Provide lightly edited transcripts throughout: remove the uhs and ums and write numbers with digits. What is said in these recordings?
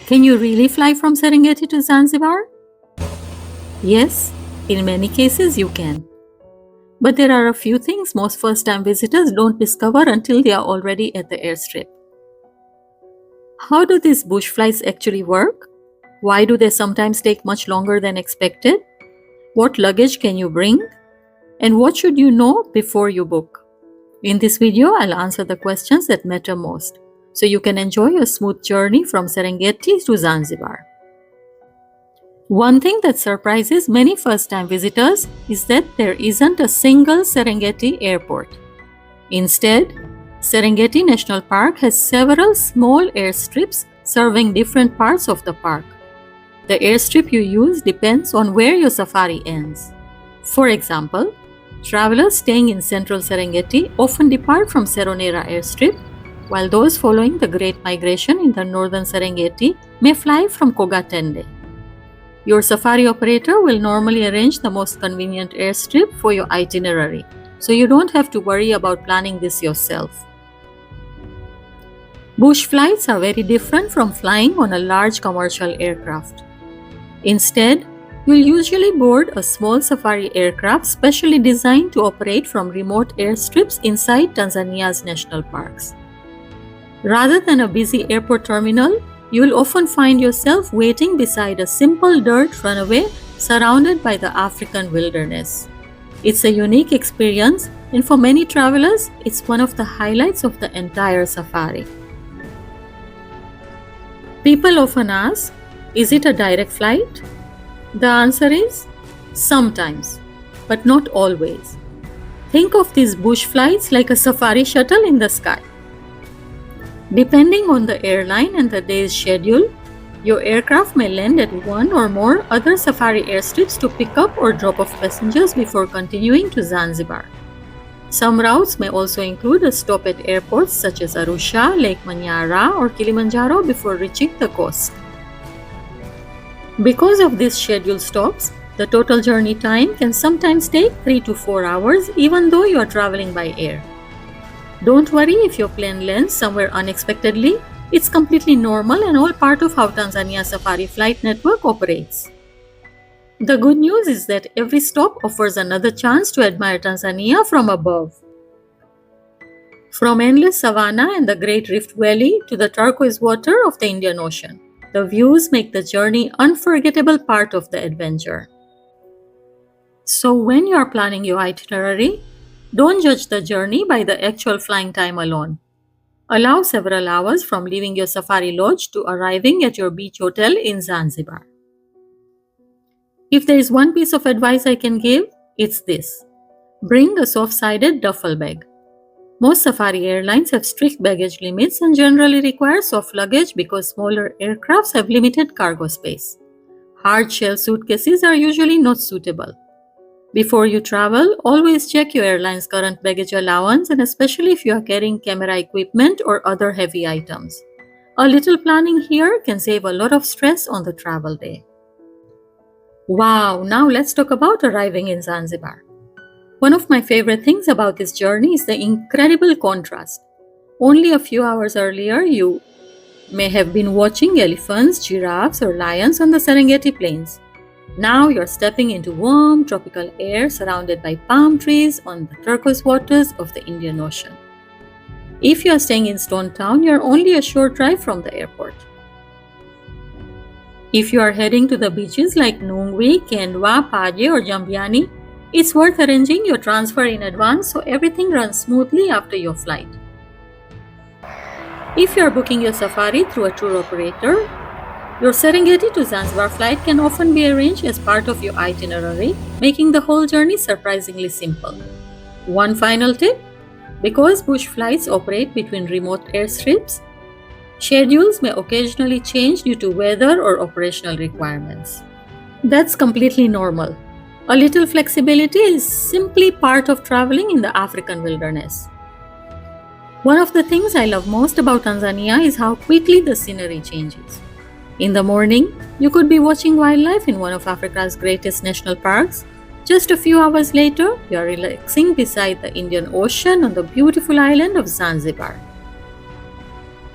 Can you really fly from Serengeti to Zanzibar? Yes, in many cases you can. But there are a few things most first-time visitors don't discover until they are already at the airstrip. How do these bush flights actually work? Why do they sometimes take much longer than expected? What luggage can you bring? And what should you know before you book? In this video, I'll answer the questions that matter most, so you can enjoy a smooth journey from Serengeti to Zanzibar. One thing that surprises many first-time visitors is that there isn't a single Serengeti airport. Instead, Serengeti National Park has several small airstrips serving different parts of the park. The airstrip you use depends on where your safari ends. For example, travelers staying in central Serengeti often depart from Seronera airstrip, while those following the Great Migration in the northern Serengeti may fly from Kogatende. Your safari operator will normally arrange the most convenient airstrip for your itinerary, so you don't have to worry about planning this yourself. Bush flights are very different from flying on a large commercial aircraft. Instead, you'll usually board a small safari aircraft specially designed to operate from remote airstrips inside Tanzania's national parks. Rather than a busy airport terminal, you'll often find yourself waiting beside a simple dirt runway surrounded by the African wilderness. It's a unique experience, and for many travelers, it's one of the highlights of the entire safari. People often ask, is it a direct flight? The answer is sometimes, but not always. Think of these bush flights like a safari shuttle in the sky. Depending on the airline and the day's schedule, your aircraft may land at one or more other safari airstrips to pick up or drop off passengers before continuing to Zanzibar. Some routes may also include a stop at airports such as Arusha, Lake Manyara, or Kilimanjaro before reaching the coast. Because of these scheduled stops, the total journey time can sometimes take 3 to 4 hours even though you are traveling by air. Don't worry if your plane lands somewhere unexpectedly. It's completely normal and all part of how Tanzania Safari Flight Network operates. The good news is that every stop offers another chance to admire Tanzania from above. From endless savanna and the Great Rift Valley to the turquoise water of the Indian Ocean, the views make the journey an unforgettable part of the adventure. So when you are planning your itinerary, don't judge the journey by the actual flying time alone. Allow several hours from leaving your safari lodge to arriving at your beach hotel in Zanzibar. If there is one piece of advice I can give, it's this. Bring a soft-sided duffel bag. Most safari airlines have strict baggage limits and generally require soft luggage because smaller aircrafts have limited cargo space. Hard shell suitcases are usually not suitable. Before you travel, always check your airline's current baggage allowance, and especially if you are carrying camera equipment or other heavy items. A little planning here can save a lot of stress on the travel day. Wow, now let's talk about arriving in Zanzibar. One of my favorite things about this journey is the incredible contrast. Only a few hours earlier, you may have been watching elephants, giraffes, or lions on the Serengeti plains. Now you're stepping into warm, tropical air surrounded by palm trees on the turquoise waters of the Indian Ocean. If you are staying in Stone Town, you're only a short drive from the airport. If you are heading to the beaches like Nungwi, Kendwa, Paje, or Jambiani, it's worth arranging your transfer in advance so everything runs smoothly after your flight. If you are booking your safari through a tour operator, your Serengeti to Zanzibar flight can often be arranged as part of your itinerary, making the whole journey surprisingly simple. One final tip: because bush flights operate between remote airstrips, schedules may occasionally change due to weather or operational requirements. That's completely normal. A little flexibility is simply part of traveling in the African wilderness. One of the things I love most about Tanzania is how quickly the scenery changes. In the morning, you could be watching wildlife in one of Africa's greatest national parks. Just a few hours later, you are relaxing beside the Indian Ocean on the beautiful island of Zanzibar.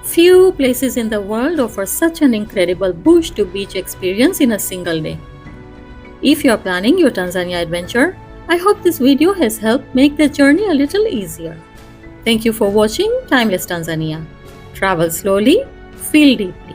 Few places in the world offer such an incredible bush to beach experience in a single day. If you are planning your Tanzania adventure, I hope this video has helped make the journey a little easier. Thank you for watching Timeless Tanzania. Travel slowly, feel deeply.